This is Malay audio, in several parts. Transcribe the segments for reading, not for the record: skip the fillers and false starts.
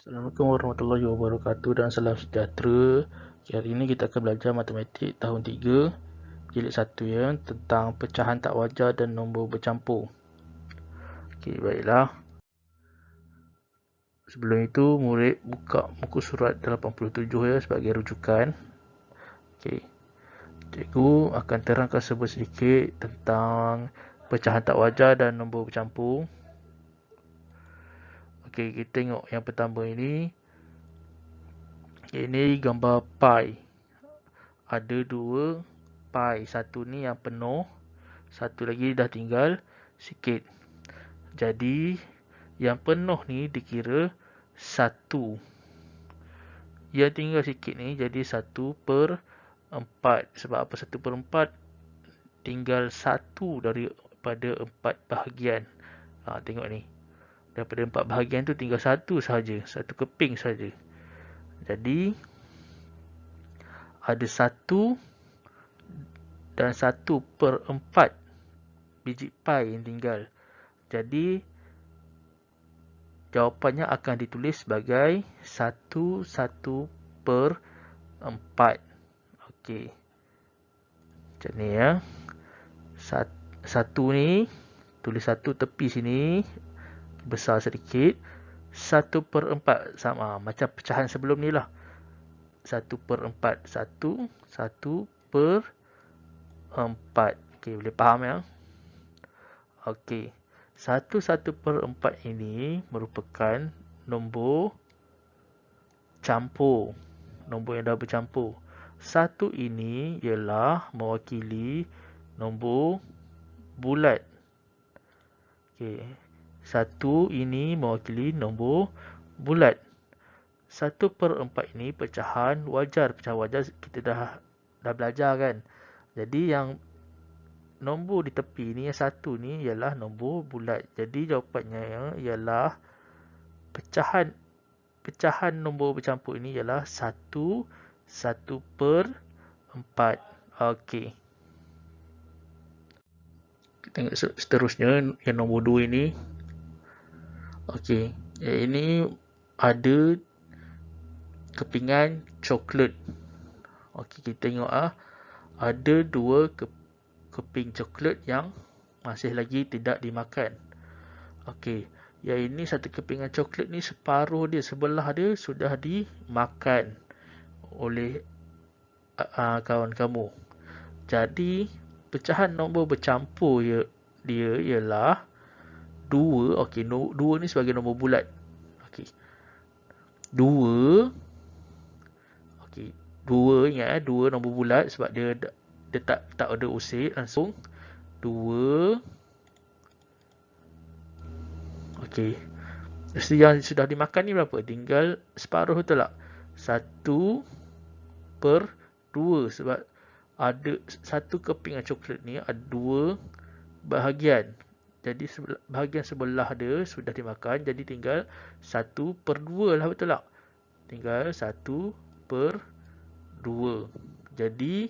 Assalamualaikum warahmatullahi wabarakatuh dan salam sejahtera. Hari ini kita akan belajar matematik tahun 3, jilid 1 ya, tentang pecahan tak wajar dan nombor bercampur. Okey, baiklah. Sebelum itu, murid buka muka surat 87 ya sebagai rujukan. Okey. Cikgu akan terangkan sedikit tentang pecahan tak wajar dan nombor bercampur. Okey, kita tengok yang pertama ini. Ini gambar pi. Ada dua pi. Satu ni yang penuh, satu lagi dah tinggal sikit. Jadi yang penuh ni dikira 1. Yang tinggal sikit ni jadi 1/4. Sebab apa 1/4? Tinggal 1 daripada 4 bahagian. Tengok ni. Daripada 4 bahagian tu tinggal 1 sahaja. 1 keping saja. Jadi ada 1 dan 1/4 biji pi yang tinggal. Jadi jawapannya akan ditulis sebagai 1/4. Okey. Macam ni ya. Satu ni tulis satu tepi sini besar sedikit. 1/4 sama macam pecahan sebelum ni lah. 1/4. 1/4. Okey, boleh faham ya? Okey. 1/4 ini merupakan nombor campur. Nombor yang dah bercampur. 1 ini ialah mewakili nombor bulat. Okey. 1 ini mewakili nombor bulat. 1/4 ini pecahan wajar. Pecahan wajar kita dah belajar kan. Jadi yang nombor di tepi ni, yang 1 ni ialah nombor bulat. Jadi jawapannya ialah pecahan nombor bercampur ini ialah 1/4. Okey. Kita tengok seterusnya yang nombor 2 ini. Okey, ini ada kepingan coklat. Okey, kita tengok ada 2 keping coklat yang masih lagi tidak dimakan. Okey, yang ini satu kepingan coklat ni separuh dia, sebelah dia sudah dimakan oleh kawan kamu. Jadi pecahan nombor bercampur dia ialah 2. Okey, 2 ni sebagai nombor bulat. Okey. 2. Okey, 2 ingat 2 nombor bulat sebab dia tak ada usit langsung. 2. Okey. Mesti yang sudah dimakan ni berapa? Tinggal separuh betul tak? 1/2 sebab ada satu kepingan coklat ni ada 2 bahagian. Jadi bahagian sebelah dia sudah dimakan, jadi tinggal 1/2 lah, betul tak? Tinggal 1/2. Jadi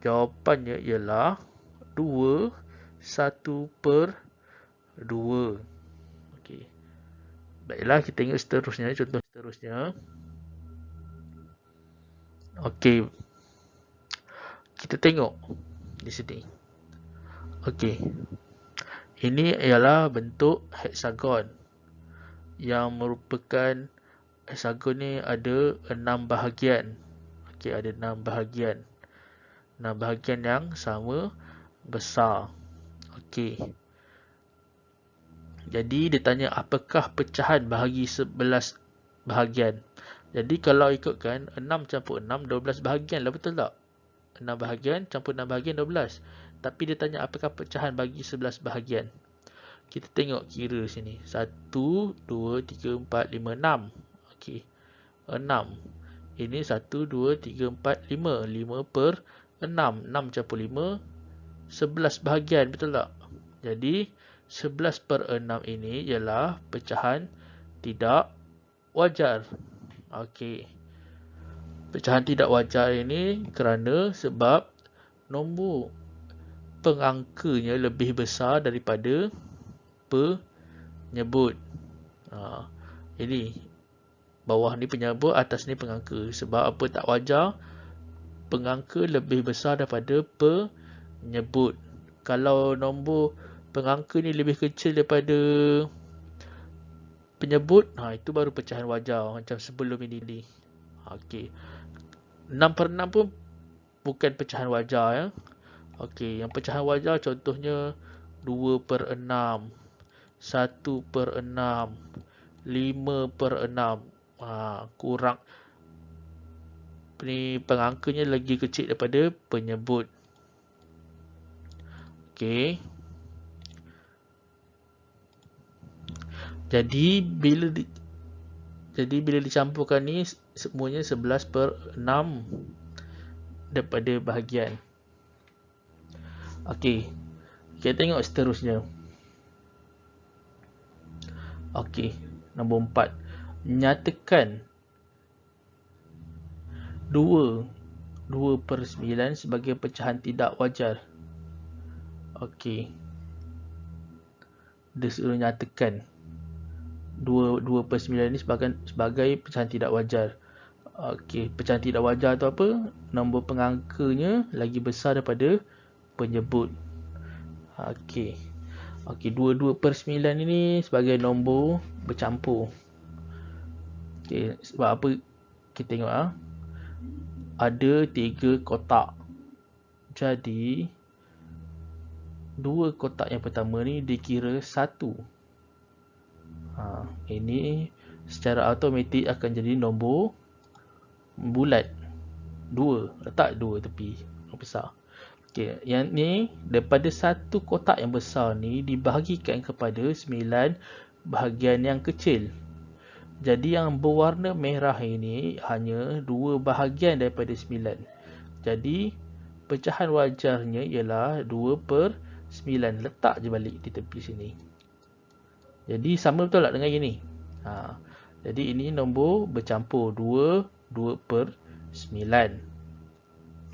jawapannya ialah 2 1/2. Okey. Baiklah, kita tengok seterusnya, contoh seterusnya. Okey. Kita tengok di sini. Okey. Ini ialah bentuk heksagon yang merupakan heksagon ni ada 6 bahagian. Okey, ada 6 bahagian. 6 bahagian yang sama besar. Okey. Jadi dia tanya apakah pecahan bahagi 11 bahagian. Jadi kalau ikutkan 6 campur 6 12 bahagian lah, betul tak? 6 bahagian campur 6 bahagian 12. Tapi dia tanya apakah pecahan bagi 11 bahagian. Kita tengok kira sini. 1, 2, 3, 4, 5, 6. Okey. 6. Ini 1, 2, 3, 4, 5. 5/6. 6 campur 5. 11 bahagian. Betul tak? Jadi 11/6 ini ialah pecahan tidak wajar. Okey. Pecahan tidak wajar ini kerana sebab nombor pengangkanya lebih besar daripada penyebut. Ini Bawah ni penyebut, atas ni pengangka. Sebab apa tak wajar? Pengangka lebih besar daripada penyebut. Kalau nombor pengangka ni lebih kecil daripada penyebut, itu baru pecahan wajar macam sebelum ini. Okey. 6/6 pun bukan pecahan wajar ya. Okey, yang pecahan wajar contohnya 2/6, 1/6, 5/6. Kurang ni pengangkanya lagi kecil daripada penyebut. Okey. Jadi bila dicampurkan ni semuanya 11/6 daripada bahagian. Okey. Kita tengok seterusnya. Okey, nombor 4. Nyatakan 2/9 sebagai pecahan tidak wajar. Okey. Dia suruh nyatakan 2/9 ni sebagai pecahan tidak wajar. Okey, pecahan tidak wajar tu apa? Nombor pengangkanya lagi besar daripada penyebut. Okey. Okey, 2/9 ini sebagai nombor bercampur. Okey, sebab apa? Kita tengok ada 3 kotak. Jadi 2 kotak yang pertama ni dikira 1. Ini secara automatik akan jadi nombor bulat. 2, letak 2 tepi besar. Okey, yang ni daripada satu kotak yang besar ni dibahagikan kepada 9 bahagian yang kecil. Jadi yang berwarna merah ini hanya 2 bahagian daripada 9. Jadi pecahan wajarnya ialah 2/9. Letak je balik di tepi sini. Jadi sama betul tak dengan ini? Jadi ini nombor bercampur 2/9.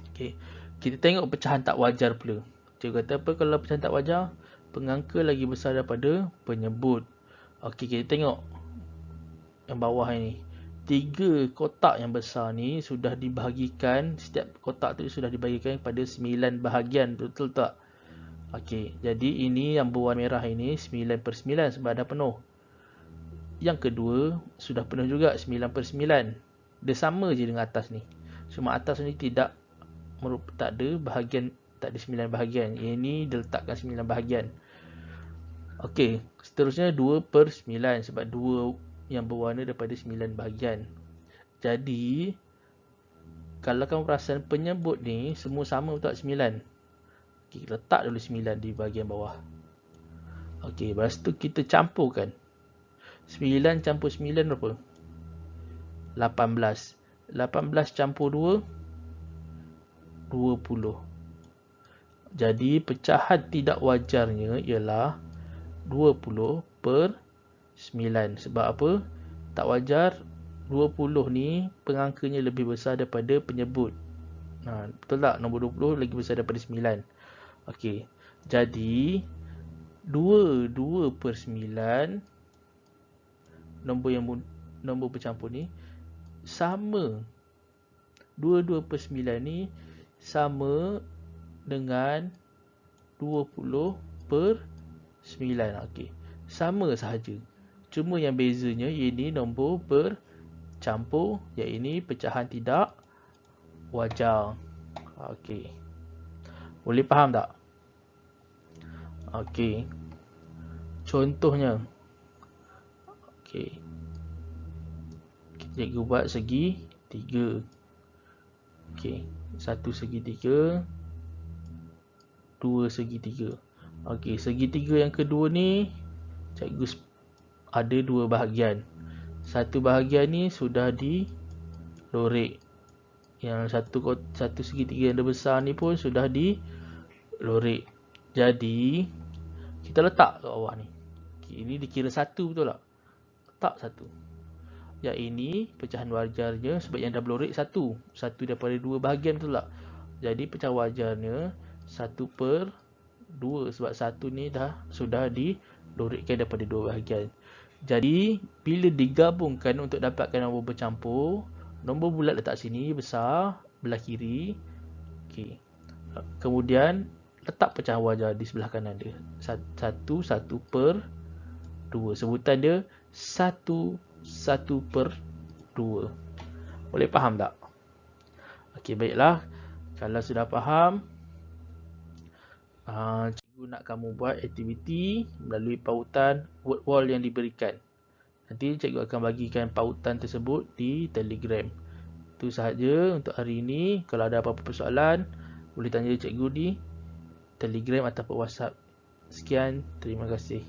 Okey. Kita tengok pecahan tak wajar pula. Cikgu kata apa kalau pecahan tak wajar? Pengangka lagi besar daripada penyebut. Okey, kita tengok yang bawah ini. 3 kotak yang besar ni sudah dibahagikan, setiap kotak tu sudah dibahagikan kepada 9 bahagian, betul tak? Okey, jadi ini yang berwarna merah ini 9/9 sebab dah penuh. Yang kedua sudah penuh juga 9/9. Dia sama je dengan atas ni. Cuma atas ni tak ada bahagian, tak ada 9 bahagian. Ini diletakkan 9 bahagian. Okey, seterusnya 2/9 sebab 2 yang berwarna daripada 9 bahagian. Jadi kalau kamu perasan penyebut ni semua sama betul tak 9? Okey, letak dulu 9 di bahagian bawah. Okey, lepas tu kita campurkan. 9 campur 9 berapa? 18. 18 campur 2 20. Jadi pecahan tidak wajarnya ialah 20/9. Sebab apa? Tak wajar 20 ni pengangkanya lebih besar daripada penyebut. Betul tak? Nombor 20 lagi besar daripada 9. Okey. Jadi 2/9 nombor bercampur ni sama. 2/9 ni sama dengan 20/9. Okey. Sama sahaja. Cuma yang bezanya ini nombor bercampur, iaitu pecahan tidak wajar. Okey. Boleh faham tak? Okey. Contohnya. Okey. Cikgu buat segi 3. Okey. 1 segi 3. 2 segi 3. Okey, segi 3 yang kedua ni cikgu ada 2 bahagian. Satu bahagian ni sudah dilorek. Yang satu segi 3 yang besar ni pun sudah dilorek. Jadi kita letak kat bawah ni. Okay, ini dikira 1 betul tak? Letak 1. Yang ini pecahan wajarnya sebab yang dah berlorek 1. 1 daripada 2 bahagian betul tak? Jadi pecahan wajarnya 1/2 sebab 1 ni sudah dilorekkan daripada 2 bahagian. Jadi, bila digabungkan untuk dapatkan nombor bercampur, nombor bulat letak sini besar, belah kiri. Okey. Kemudian, letak pecahan wajar di sebelah kanan dia. 1 per 2. Sebutan dia 1/2. Boleh faham tak? Okey, baiklah. Kalau sudah faham, cikgu nak kamu buat aktiviti melalui pautan word wall yang diberikan. Nanti cikgu akan bagikan pautan tersebut di Telegram. Itu sahaja untuk hari ini. Kalau ada apa-apa persoalan, boleh tanya cikgu di Telegram ataupun WhatsApp. Sekian, terima kasih.